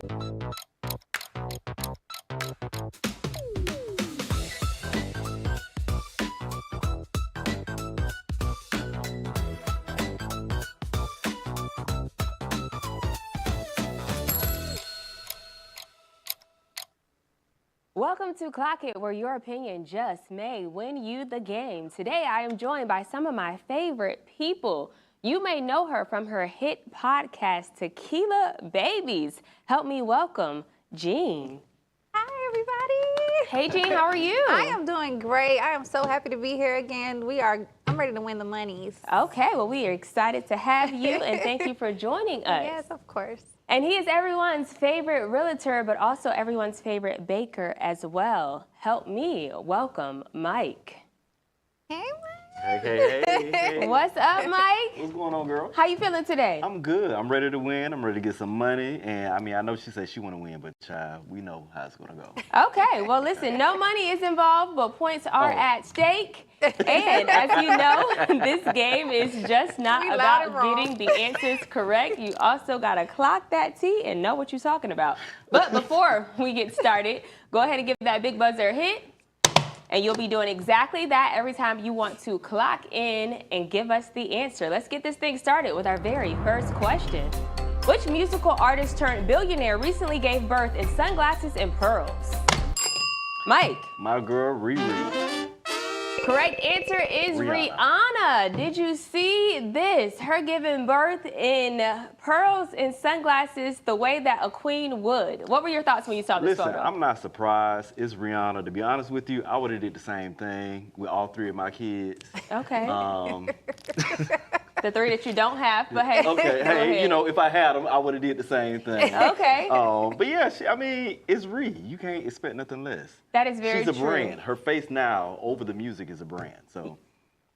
Welcome to Clock It, where your opinion just may win you the game. Today, I am joined by some of my favorite people. You may know her from her hit podcast, Tequila Babies. Help me welcome Jean. Hi, everybody. Hey, Jean, how are you? I am doing great. I am so happy to be here again. I'm ready to win the monies. Okay, well, we are excited to have you, and thank you for joining us. Yes, of course. And he is everyone's favorite realtor, but also everyone's favorite baker as well. Help me welcome Mike. Hey, Mike. Hey. What's up, Mike? What's going on, girl? How you feeling today? I'm good. I'm ready to win. I'm ready to get some money. And I know she said she want to win, but child, we know how it's going to go. Okay, well, listen, no money is involved, but points are at stake. And as you know, this game is just not about getting the answers correct. You also got to clock that T and know what you're talking about. But before we get started, go ahead and give that big buzzer a hit. And you'll be doing exactly that every time you want to clock in and give us the answer. Let's get this thing started with our very first question. Which musical artist turned billionaire recently gave birth in sunglasses and pearls? Mike. My girl, Riri. Correct answer is Rihanna. Did you see this? Her giving birth in pearls and sunglasses the way that a queen would. What were your thoughts when you saw this photo? Listen, I'm not surprised. It's Rihanna. To be honest with you, I would have did the same thing with all three of my kids. Okay. The three that you don't have, but hey. Okay, hey, you know, if I had them, I would have did the same thing. Okay. But yeah, it's Riri. You can't expect nothing less. That is very true. She's a brand. Her face now over the music is a brand, so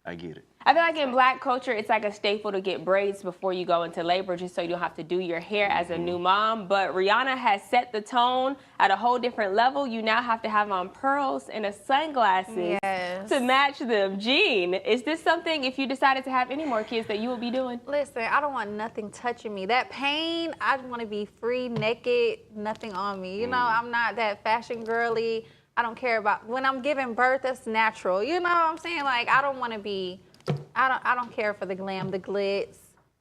I get it. I feel like in Black culture, it's like a staple to get braids before you go into labor just so you don't have to do your hair as a new mom. But Rihanna has set the tone at a whole different level. You now have to have on pearls and sunglasses to match them. Jean, is this something, if you decided to have any more kids, that you will be doing? Listen, I don't want nothing touching me. That pain, I want to be free, naked, nothing on me. You know, I'm not that fashion girly. I don't care about, when I'm giving birth, that's natural. You know what I'm saying? Like, I don't want to be, I don't care for the glam, the glitz.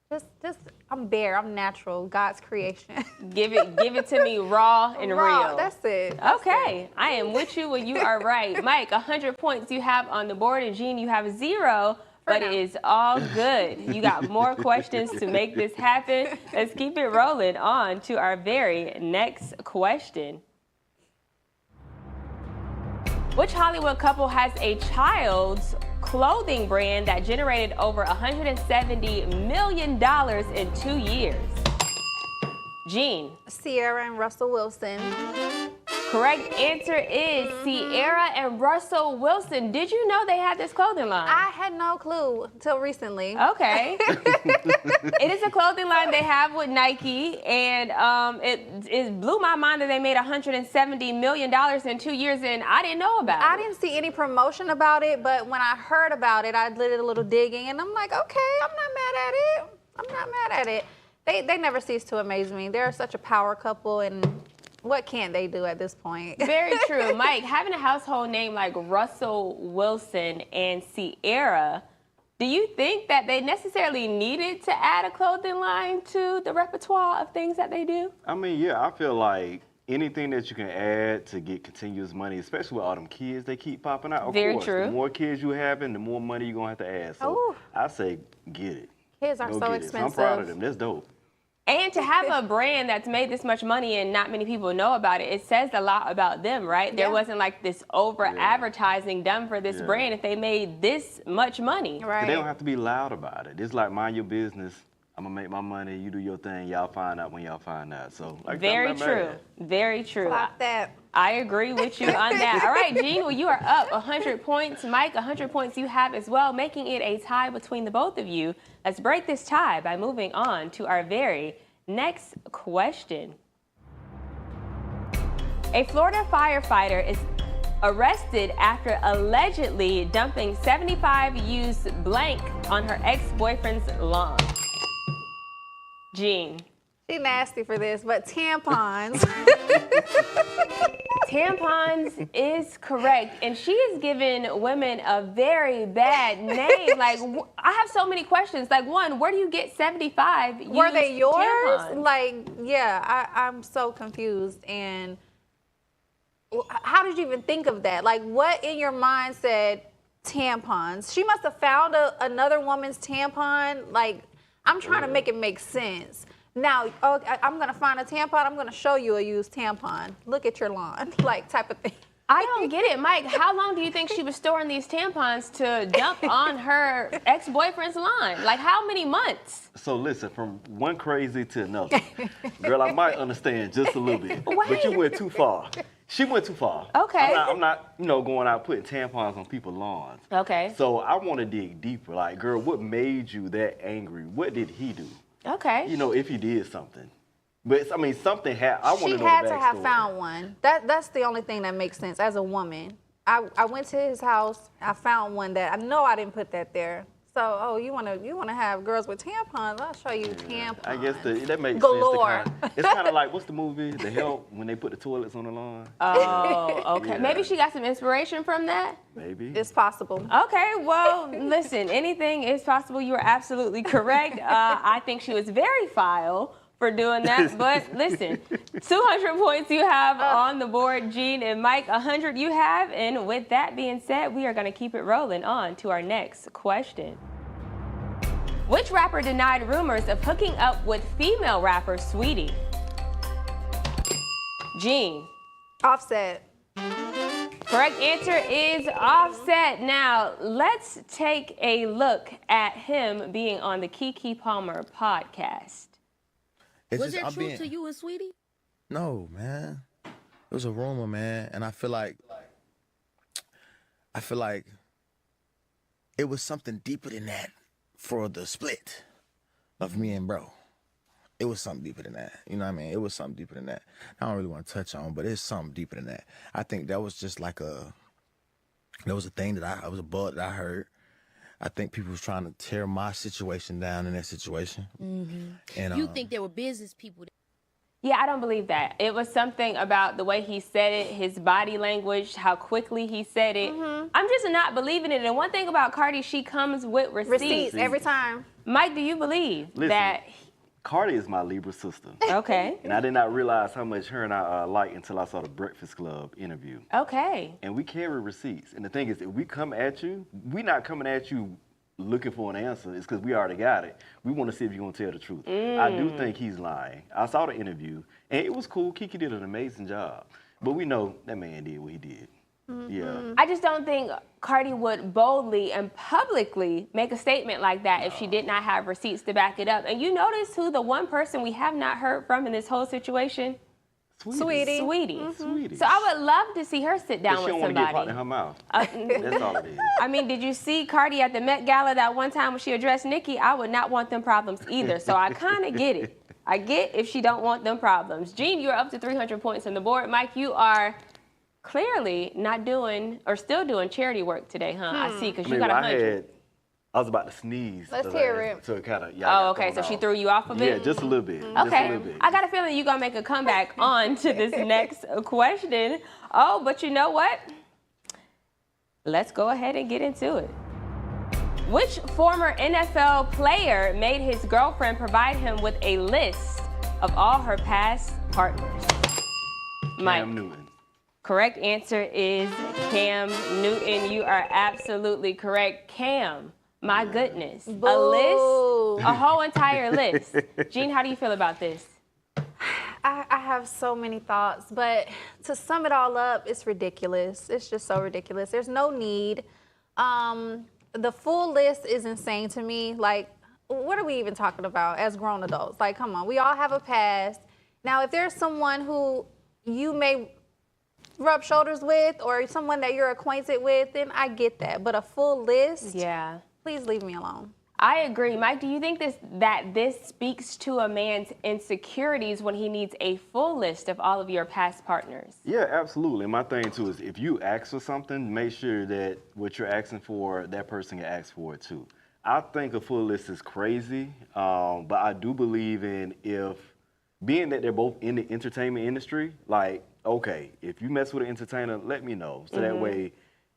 Just, I'm bare, I'm natural, God's creation. Give it to me raw and real. That's it. Okay, I am with you when you are right. Mike, 100 points you have on the board, and Jean, you have 0. But it is all good. You got more questions to make this happen. Let's keep it rolling on to our very next question. Which Hollywood couple has a child's clothing brand that generated over $170 million in 2 years? Jean. Ciara and Russell Wilson. Correct answer is Ciara and Russell Wilson. Did you know they had this clothing line? I had no clue until recently. Okay. It is a clothing line they have with Nike, and it blew my mind that they made $170 million in 2 years, and I didn't know about it. I didn't see any promotion about it, but when I heard about it, I did a little digging, and I'm like, okay, I'm not mad at it. I'm not mad at it. They never cease to amaze me. They're such a power couple, and what can't they do at this point? Very true. Mike, having a household name like Russell Wilson and Ciara, do you think that they necessarily needed to add a clothing line to the repertoire of things that they do? I mean, yeah, I feel like anything that you can add to get continuous money, especially with all them kids they keep popping out. Of course, true. The more kids you having, the more money you're going to have to add. So I say get it. Kids are so expensive. So I'm proud of them. That's dope. And to have a brand that's made this much money and not many people know about it, it says a lot about them, right? There wasn't like this over-advertising done for this brand if they made this much money. Right. They don't have to be loud about it. It's like, mind your business. I'm going to make my money. You do your thing. Y'all find out when y'all find out. So, like, very true. Very true. Clock that. I agree with you on that. All right, Jean, well, you are up 100 points. Mike, 100 points you have as well, making it a tie between the both of you. Let's break this tie by moving on to our very next question. A Florida firefighter is arrested after allegedly dumping 75 used blank on her ex-boyfriend's lawn. Jean. She nasty for this, but tampons. Tampons is correct, and she is giving women a very bad name. Like, I have so many questions. Like, one, where do you get 75 Were they used yours? tampons? Like, yeah, I'm so confused. And how did you even think of that? Like, what in your mind said tampons? She must have found another woman's tampon. Like, I'm trying to make it make sense. Now, I'm gonna find a tampon. I'm gonna show you a used tampon. Look at your lawn, like type of thing. I don't get it, Mike. How long do you think she was storing these tampons to dump on her ex-boyfriend's lawn? Like, how many months? So listen, from one crazy to another. Girl, I might understand just a little bit, Wait. but you went too far. She went too far. Okay. I'm not, going out putting tampons on people's lawns. Okay. So I want to dig deeper. Like, girl, what made you that angry? What did he do? Okay. If he did something. But I mean, something happened. I want to know She the had to have backstory. found one. That's the only thing that makes sense as a woman. I went to his house. I found one that I know I didn't put that there. So, you wanna have girls with tampons? I'll show you tampons. I guess that makes Galore. sense. It's kind of like, what's the movie, The Help, when they put the toilets on the lawn? Oh, okay. Yeah. Maybe she got some inspiration from that. Maybe. It's possible. Okay, well, listen, anything is possible. You are absolutely correct. I think she was very foul for doing that. But listen, 200 points you have on the board, Jean and Mike. 100 you have. And with that being said, we are going to keep it rolling on to our next question. Which rapper denied rumors of hooking up with female rapper Sweetie? Jean. Offset. Correct answer is Offset. Now, let's take a look at him being on the Keke Palmer podcast. Was there truth to you and Sweetie? No, man. It was a rumor, man, and I feel like it was something deeper than that for the split of me and bro. It was something deeper than that. You know what I mean? It was something deeper than that. I don't really want to touch on, but it's something deeper than that. I think that was just like that was a thing that it was a bug that I heard. I think people was trying to tear my situation down in that situation. Mm-hmm. And You think there were business people? Yeah, I don't believe that. It was something about the way he said it, his body language, how quickly he said it. I'm just not believing it. And one thing about Cardi, she comes with receipts. Receipts every time. Mike, do you believe Listen. that? Cardi is my Libra sister. Okay. And I did not realize how much her and I like until I saw the Breakfast Club interview. Okay. And we carry receipts. And the thing is, if we come at you, we're not coming at you looking for an answer. It's because we already got it. We want to see if you're going to tell the truth. I do think he's lying. I saw the interview, and it was cool. Keke did an amazing job. But we know that man did what he did. Yeah. I just don't think Cardi would boldly and publicly make a statement like that if she did not have receipts to back it up. And you notice who the one person we have not heard from in this whole situation? Sweetie. Sweetie. Sweetie. So I would love to see her sit down But she with don't want to get somebody. pot in her mouth. That's all it is. I mean, did you see Cardi at the Met Gala that one time when she addressed Nicki? I would not want them problems either. So I kind of get it. I get if she don't want them problems. Jean, you're up to 300 points on the board. Mike, you are clearly not doing or still doing charity work today, huh? I see, because you got 100. I was about to sneeze. Let's hear it. So it kind of, Oh, okay. So she threw you off of it? Yeah, just a little bit. Just a Okay, little bit. I got a feeling you're going to make a comeback on to this next question. Oh, but you know what? Let's go ahead and get into it. Which former NFL player made his girlfriend provide him with a list of all her past partners? Mike. Cam Newton. Correct answer is Cam Newton. You are absolutely correct. Cam, my goodness. A list, a whole entire list. Jean, how do you feel about this? I have so many thoughts, but to sum it all up, it's ridiculous. It's just so ridiculous. There's no need. The full list is insane to me. Like, what are we even talking about as grown adults? Like, come on, we all have a past. Now, if there's someone who you may rub shoulders with or someone that you're acquainted with, then I get that. But a full list, Yeah. please leave me alone. I agree. Mike, do you think that this speaks to a man's insecurities when he needs a full list of all of your past partners? Yeah, absolutely. My thing too is if you ask for something, make sure that what you're asking for, that person can ask for it too. I think a full list is crazy, but I do believe in if being that they're both in the entertainment industry, like, okay, if you mess with an entertainer, let me know. So that way,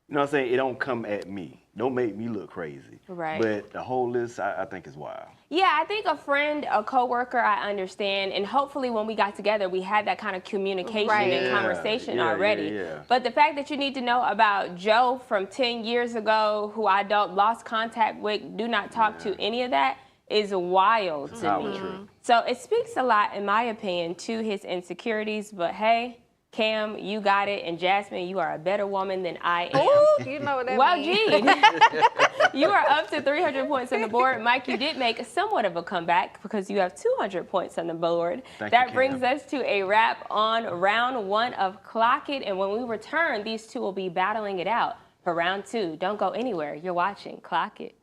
you know what I'm saying, it don't come at me. Don't make me look crazy. Right. But the whole list, I think is wild. Yeah, I think a friend, a coworker, I understand. And hopefully when we got together, we had that kind of communication and Yeah, conversation yeah, already. yeah. But the fact that you need to know about Joe from 10 years ago, who I lost contact with, do not talk to, any of that is wild to Not me. true. So it speaks a lot, in my opinion, to his insecurities. But hey, Cam, you got it. And Jasmine, you are a better woman than I am. Ooh, you know what that Well, means. Gene, you are up to 300 points on the board. Mike, you did make somewhat of a comeback because you have 200 points on the board. Thank you, That Cam. brings us to a wrap on round 1 of Clock It. And when we return, these two will be battling it out for round 2. Don't go anywhere. You're watching Clock It.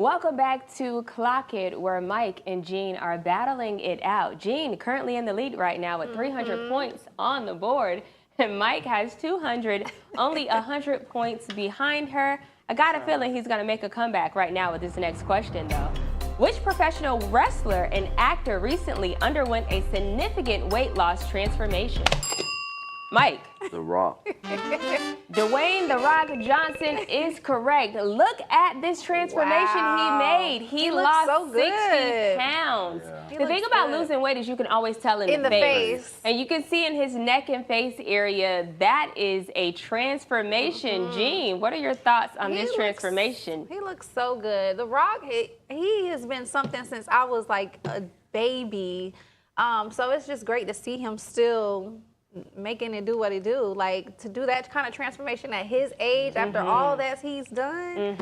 Welcome back to Clock It, where Mike and Gene are battling it out. Gene currently in the lead right now with 300 points on the board, and Mike has 200, only 100 points behind her. I got a feeling he's going to make a comeback right now with this next question, though. Which professional wrestler and actor recently underwent a significant weight loss transformation? Mike. The Rock. Dwayne "The Rock" Johnson is correct. Look at this transformation Wow. he made. He looks lost so 60 good. pounds. Yeah. He The thing looks about good. losing weight is you can always tell in In the the face. face. And you can see in his neck and face area, that is a transformation. Gene, what are your thoughts on this transformation? He looks so good. The Rock, he has been something since I was like a baby. So it's just great to see him still making it do what he do. Like, to do that kind of transformation at his age after all that he's done,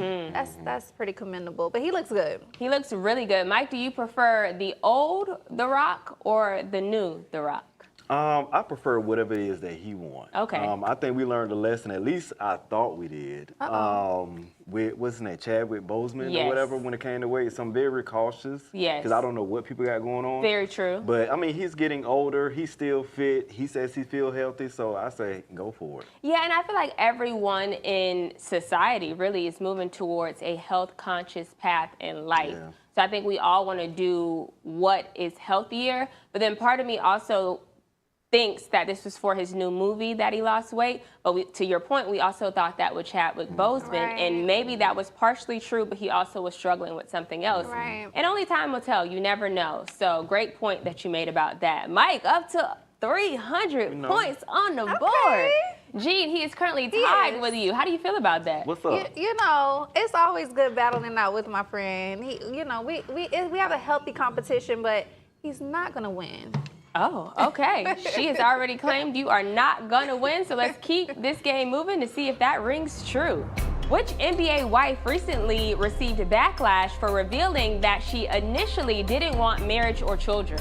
that's pretty commendable. But he looks good. He looks really good. Mike, do you prefer the old The Rock or the new The Rock? I prefer whatever it is that he wants. Okay. I think we learned a lesson, at least I thought we did, with, what's his name, Chadwick Boseman Yes. or whatever, when it came to weight. So I'm very cautious. Yes. Because I don't know what people got going on. Very true. But, I mean, he's getting older. He's still fit. He says he feels healthy. So I say go for it. Yeah, and I feel like everyone in society really is moving towards a health-conscious path in life. Yeah. So I think we all want to do what is healthier. But then part of me also thinks that this was for his new movie that he lost weight. But to your point, we also thought that with Chadwick Boseman. Right. And maybe that was partially true, but he also was struggling with something else. Right. And only time will tell. You never know. So great point that you made about that. Mike, up to 300 points on the board. Gene, he is currently tied with you. How do you feel about that? What's up? You know, it's always good battling out with my friend. We have a healthy competition, but he's not gonna win. Oh, okay. She has already claimed you are not going to win, so let's keep this game moving to see if that rings true. Which NBA wife recently received backlash for revealing that she initially didn't want marriage or children?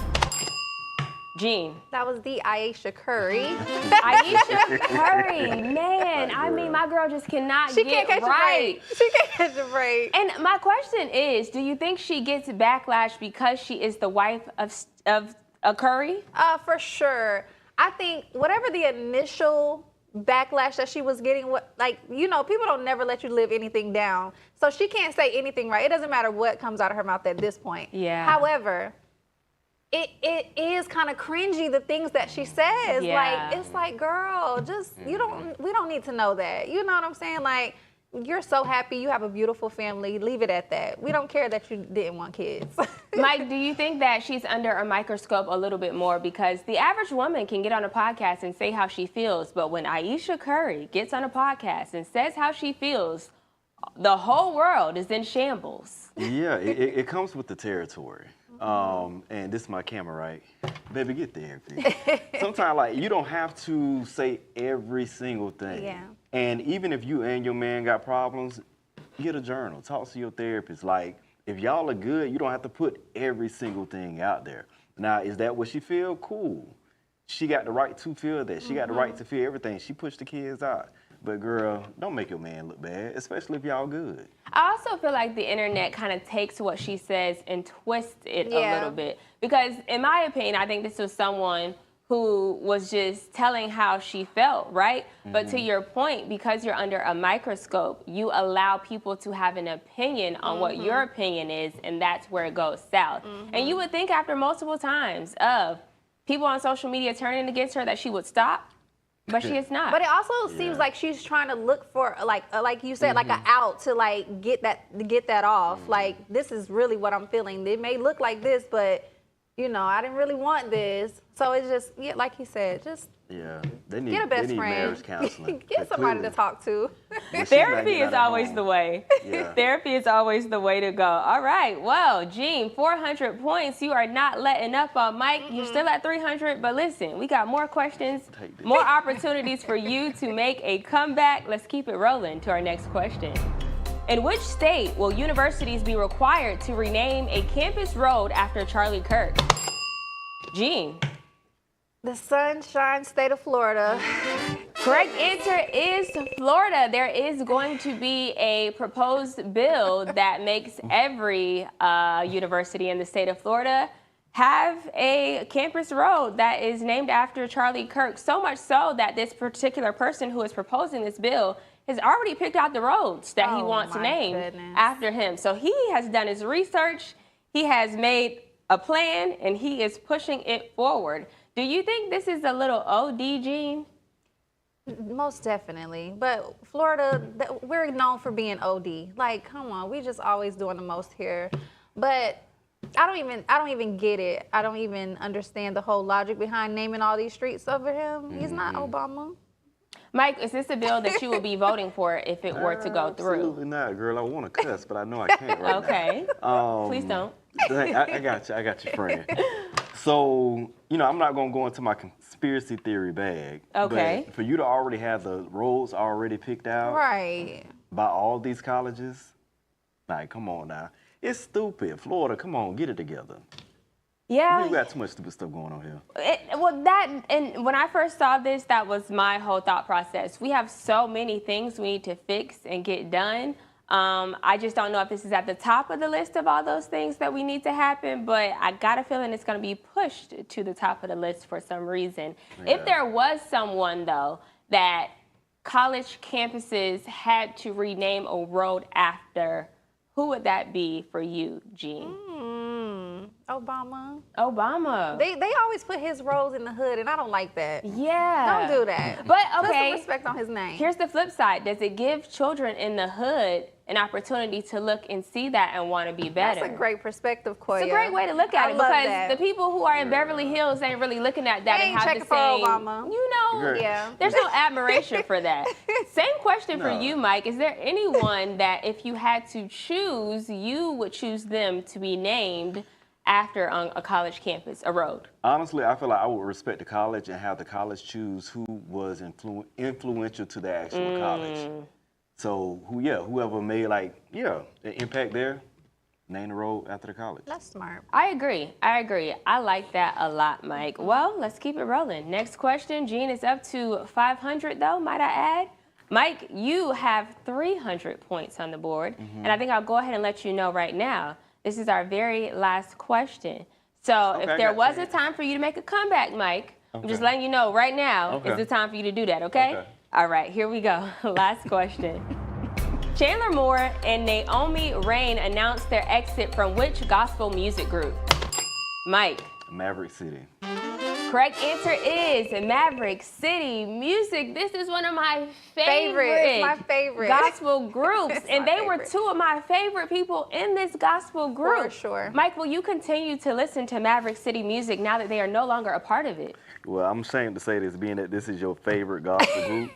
Gene. That was the Ayesha Curry. Ayesha Curry, man, I mean, my girl just cannot She get can't catch right. a break. She can't catch a break. And my question is, do you think she gets backlash because she is the wife of a Curry? For sure. I think whatever the initial backlash that she was getting. People don't never let you live anything down. So she can't say anything right. It doesn't matter what comes out of her mouth at this point. Yeah. However, it is kind of cringy, the things that she says. Yeah. Like, it's like, girl, just, we don't need to know that. You know what I'm saying? Like, you're so happy, you have a beautiful family, leave it at that. We don't care that you didn't want kids. Mike, do you think that she's under a microscope a little bit more? Because the average woman can get on a podcast and say how she feels, but when Ayesha Curry gets on a podcast and says how she feels, the whole world is in shambles. Yeah, it comes with the territory. And this is my camera, right? Baby, get therapy. Sometimes, like, you don't have to say every single thing. Yeah. And even if you and your man got problems, get a journal. Talk to your therapist. Like, if y'all are good, you don't have to put every single thing out there. Now, is that what she feel? Cool. She got the right to feel that. She got the right to feel everything. She pushed the kids out. But girl, don't make your man look bad, especially if y'all good. I also feel like the internet kind of takes what she says and twists it a little bit. Because in my opinion, I think this was someone who was just telling how she felt, right? But to your point, because you're under a microscope, you allow people to have an opinion on what your opinion is, and that's where it goes south. And you would think after multiple times of people on social media turning against her that she would stop. But she is not. But it also seems like she's trying to look for, like you said, like an out to like get that off. Like, this is really what I'm feeling. It may look like this, but I didn't really want this. So it's just, like he said, just they need, get a best they need friend. marriage counseling. Get somebody to talk to. Therapy is always the way. Yeah. Therapy is always the way to go. All right. Well, Jean, 400 points. You are not letting up on Mike. You're still at 300. But listen, we got more questions, more opportunities for you to make a comeback. Let's keep it rolling to our next question. In which state will universities be required to rename a campus road after Charlie Kirk? Jean. The sunshine state of Florida. Correct answer is Florida. There is going to be a proposed bill that makes every university in the state of Florida have a campus road that is named after Charlie Kirk. So much so that this particular person who is proposing this bill has already picked out the roads that he wants named after him. So he has done his research. He has made a plan, and he is pushing it forward. Do you think this is a little OD, Jean? Most definitely. But Florida, we're known for being OD. Like, come on, we just always doing the most here. But I don't even get it. I don't even understand the whole logic behind naming all these streets over him. He's not Obama. Mike, is this a bill that you will be voting for if it were to go through? Absolutely not, girl. I want to cuss, but I know I can't right Okay. now. Please don't. I got you. I got you, friend. So, I'm not going to go into my conspiracy theory bag. Okay. But for you to already have the roles already picked out Right. by all these colleges, like, come on now. It's stupid. Florida, come on, get it together. Yeah. We got too much stupid stuff going on here. And when I first saw this, that was my whole thought process. We have so many things we need to fix and get done. I just don't know if this is at the top of the list of all those things that we need to happen, but I got a feeling it's going to be pushed to the top of the list for some reason. Yeah. If there was someone, though, that college campuses had to rename a road after, who would that be for you, Jean? Obama. Obama. They always put his roles in the hood, and I don't like that. Yeah. Don't do that. But Put okay. some respect on his name. Here's the flip side. Does it give children in the hood an opportunity to look and see that and want to be better? That's a great perspective, Koya. It's a great way to look at I it love because that. the people who are in Beverly Hills ain't really looking at that They and ain't have checking the for same, Obama. Yeah. there's no admiration for that. Same question for No. you, Mike. Is there anyone that if you had to choose, you would choose them to be named after on a college campus, a road? Honestly, I feel like I would respect the college and have the college choose who was influential to the actual college. So whoever made an impact there, name the road after the college. That's smart. I agree. I like that a lot, Mike. Well, let's keep it rolling. Next question. Jean is up to 500, though, might I add. Mike, you have 300 points on the board, and I think I'll go ahead and let you know right now. This is our very last question. So if there was a time for you to make a comeback, Mike, I'm just letting you know right now is the time for you to do that, okay? All right, here we go. Last question. Chandler Moore and Naomi Rain announced their exit from which gospel music group? Mike. Maverick City. Correct answer is Maverick City Music. This is one of my favorite. It's my favorite. Gospel groups. It's And my they were favorite. two of my favorite people in this gospel group. For sure. Mike, will you continue to listen to Maverick City Music now that they are no longer a part of it? Well, I'm ashamed to say this, being that this is your favorite gospel group.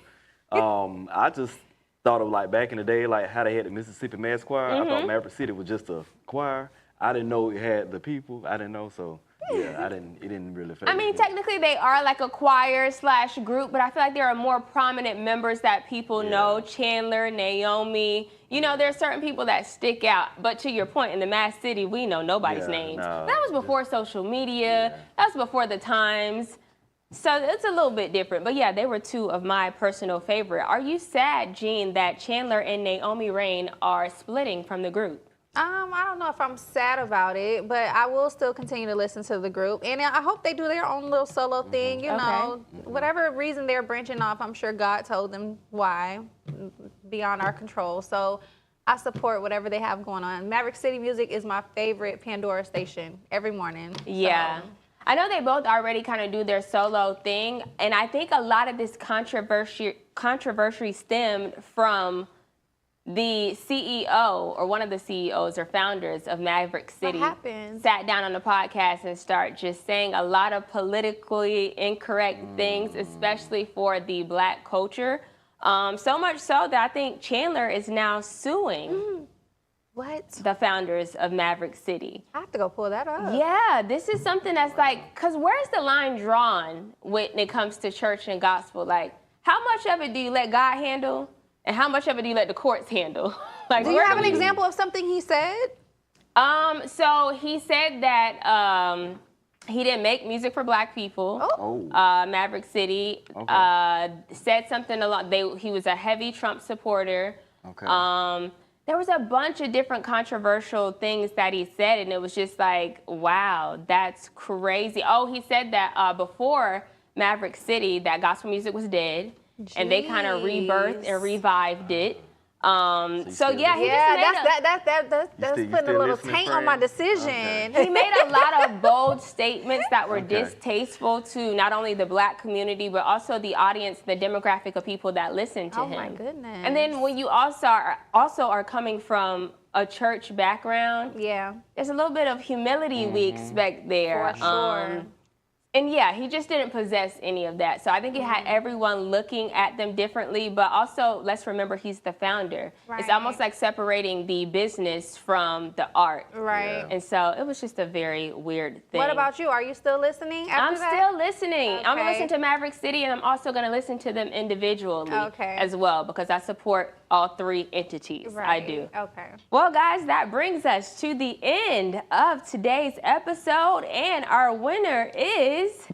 I just thought of like back in the day, like how they had the Mississippi Mass Choir. I thought Maverick City was just a choir. I didn't know it had the people. I didn't know, so yeah, it didn't really faze I mean, me. technically they are like a choir / group, but I feel like there are more prominent members that people know. Chandler, Naomi. You know, there are certain people that stick out. But to your point, in the Mass City, we know nobody's names. no, That was before social media. That was before the times. So it's a little bit different. But yeah, they were two of my personal favorite. Are you sad, Jean, that Chandler and Naomi Rain are splitting from the group? I don't know if I'm sad about it, but I will still continue to listen to the group. And I hope they do their own little solo thing, you know. Whatever reason they're branching off, I'm sure God told them why, beyond our control. So I support whatever they have going on. Maverick City Music is my favorite Pandora station every morning. Yeah. So. I know they both already kind of do their solo thing, and I think a lot of this controversy stemmed from the CEO or one of the CEOs or founders of Maverick City happened? sat down on the podcast and start just saying a lot of politically incorrect things, especially for the Black culture. So much so that I think Chandler is now suing What? the founders of Maverick City. I have to go pull that up. Yeah, this is something that's like, because where's the line drawn when it comes to church and gospel? Like, how much of it do you let God handle, and how much of it do you let the courts handle? Like, Do you have an example of something he said? So he said that he didn't make music for Black people. Maverick City said something he was a heavy Trump supporter. There was a bunch of different controversial things that he said, and it was just like, wow, that's crazy. Oh, he said that before Maverick City, that gospel music was dead, and they kind of rebirthed and revived it. So yeah, he That's putting a little taint on my decision. he made a lot of bold statements that were distasteful to not only the Black community, but also the audience, the demographic of people that listen to him. Oh my goodness. And then when you also are coming from a church background, there's a little bit of humility we expect there. For sure. And yeah, he just didn't possess any of that. So I think it had everyone looking at them differently, but also let's remember he's the founder. It's almost like separating the business from the art. Right. And so it was just a very weird thing. What about you? Are you still listening I'm after that? still listening. I'm going to Okay. listen to Maverick City, and I'm also going to listen to them individually Okay. as well, because I support all three entities. I do. Okay. Well, guys, that brings us to the end of today's episode, and our winner is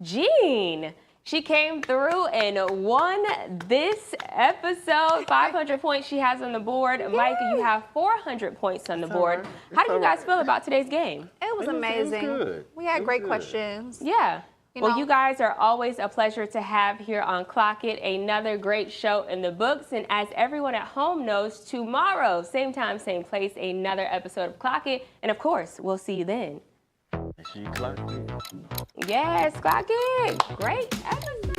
Jean. She came through and won this episode. 500 points she has on the board. Micah, you have 400 points on the board. How did you guys feel about today's game? It was It was amazing. good. We had It was great good. questions. Yeah. Well, know? you guys are always a pleasure to have here on Clock It. Another great show in the books. And as everyone at home knows, tomorrow, same time, same place, another episode of Clock It. And of course, we'll see you then. She clocked it. Yes, Clock It. Great episode.